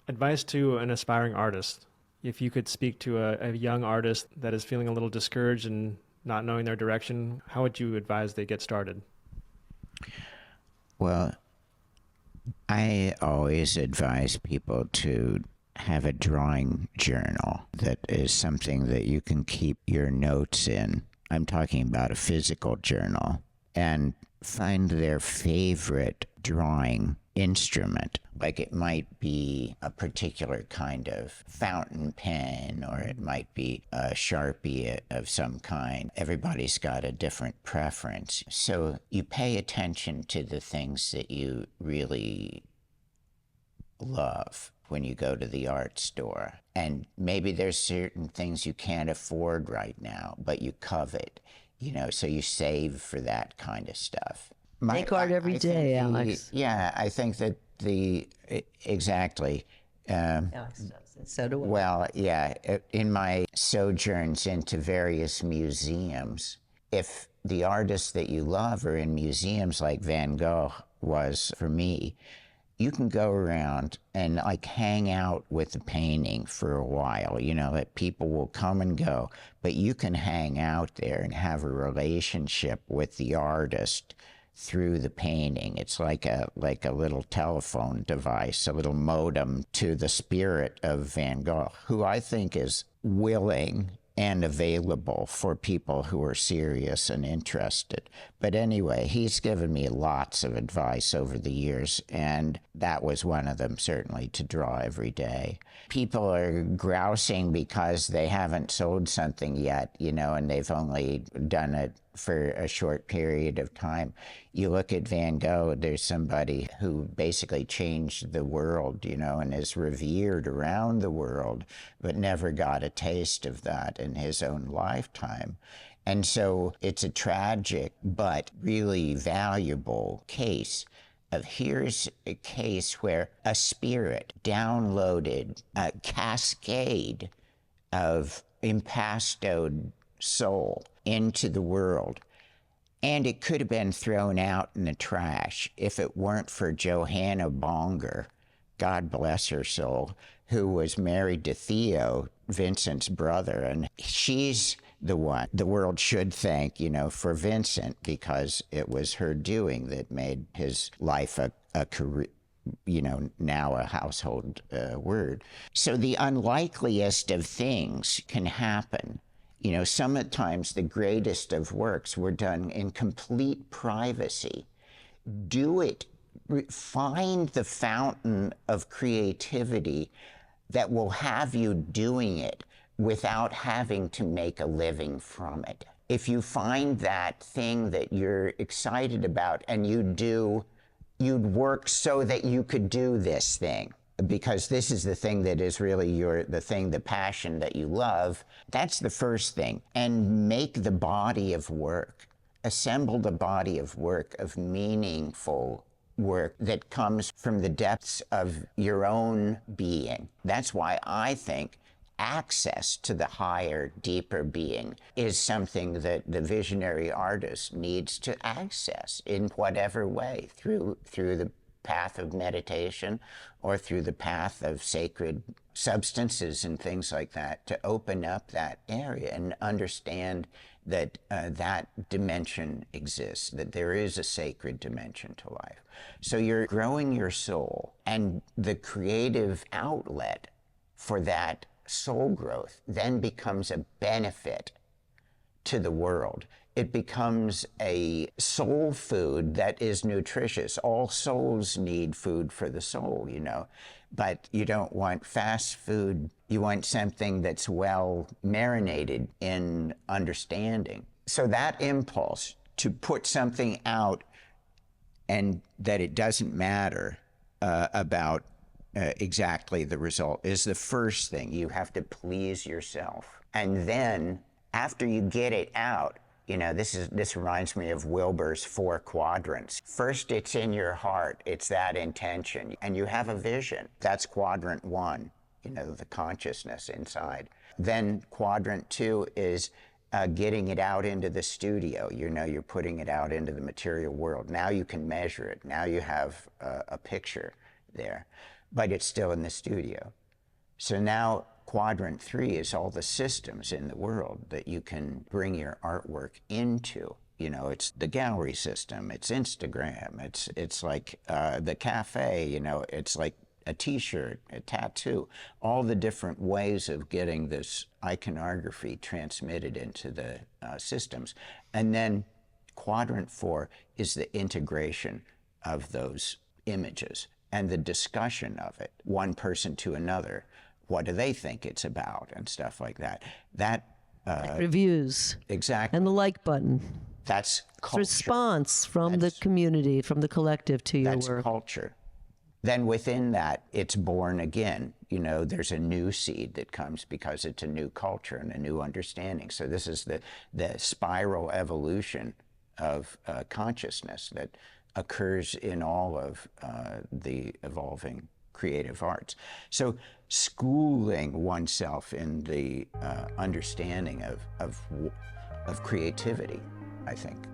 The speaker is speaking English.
Advice to an aspiring artist. If you could speak to a young artist that is feeling a little discouraged and not knowing their direction, how would you advise they get started? Well, I always advise people to have a drawing journal that is something that you can keep your notes in. I'm talking about a physical journal, and find their favorite drawing instrument. Like it might be a particular kind of fountain pen, or it might be a Sharpie of some kind. Everybody's got a different preference. So you pay attention to the things that you really love when you go to the art store. And maybe there's certain things you can't afford right now, but you covet, so you save for that kind of stuff. Take art every day, Alex. Yeah, I think that exactly. Alex does it. So do I. Well, yeah, in my sojourns into various museums, if the artists that you love are in museums like Van Gogh was for me, you can go around and like hang out with the painting for a while, that people will come and go, but you can hang out there and have a relationship with the artist through the painting. It's like a little telephone device, a little modem to the spirit of Van Gogh, who I think is willing and available for people who are serious and interested. But anyway, he's given me lots of advice over the years, and that was one of them, certainly, to draw every day. People are grousing because they haven't sold something yet, and they've only done it for a short period of time. You look at Van Gogh, there's somebody who basically changed the world, and is revered around the world, but never got a taste of that in his own lifetime. And so it's a tragic but really valuable case of here's a case where a spirit downloaded a cascade of impastoed soul into the world. And it could have been thrown out in the trash if it weren't for Johanna Bonger, God bless her soul, who was married to Theo, Vincent's brother. And she's the one the world should thank, for Vincent, because it was her doing that made his life a career, now a household word. So the unlikeliest of things can happen. Sometimes the greatest of works were done in complete privacy. Do it. Find the fountain of creativity that will have you doing it without having to make a living from it. If you find that thing that you're excited about and you'd work so that you could do this thing, because this is the thing that is really the passion that you love. That's the first thing. And make the body of work, assemble the body of work, of meaningful work that comes from the depths of your own being. That's why I think access to the higher, deeper being is something that the visionary artist needs to access in whatever way, through the path of meditation or through the path of sacred substances and things like that, to open up that area and understand that that dimension exists, that there is a sacred dimension to life. So you're growing your soul, and the creative outlet for that soul growth then becomes a benefit to the world. It becomes a soul food that is nutritious. All souls need food for the soul, but you don't want fast food. You want something that's well marinated in understanding. So that impulse to put something out and that it doesn't matter about exactly the result is the first thing. You have to please yourself. And then after you get it out, this reminds me of Wilbur's 4 quadrants. First, it's in your heart. It's that intention. And you have a vision. That's quadrant 1, the consciousness inside. Then quadrant 2 is getting it out into the studio. You're putting it out into the material world. Now you can measure it. Now you have a picture there. but it's still in the studio. So now quadrant 3 is all the systems in the world that you can bring your artwork into. You know, it's the gallery system, it's Instagram, it's like the cafe, you know, it's like a t-shirt, a tattoo, all the different ways of getting this iconography transmitted into the systems. And then quadrant 4 is the integration of those images and the discussion of it, one person to another. What do they think it's about and stuff like that. Like reviews. Exactly. And the like button. That's culture. Response from the community, from the collective to your work. That's culture. Then within that, it's born again. You know, there's a new seed that comes because it's a new culture and a new understanding. So this is the spiral evolution of consciousness that occurs in all of the evolving creative arts. So schooling oneself in the understanding of creativity, I think,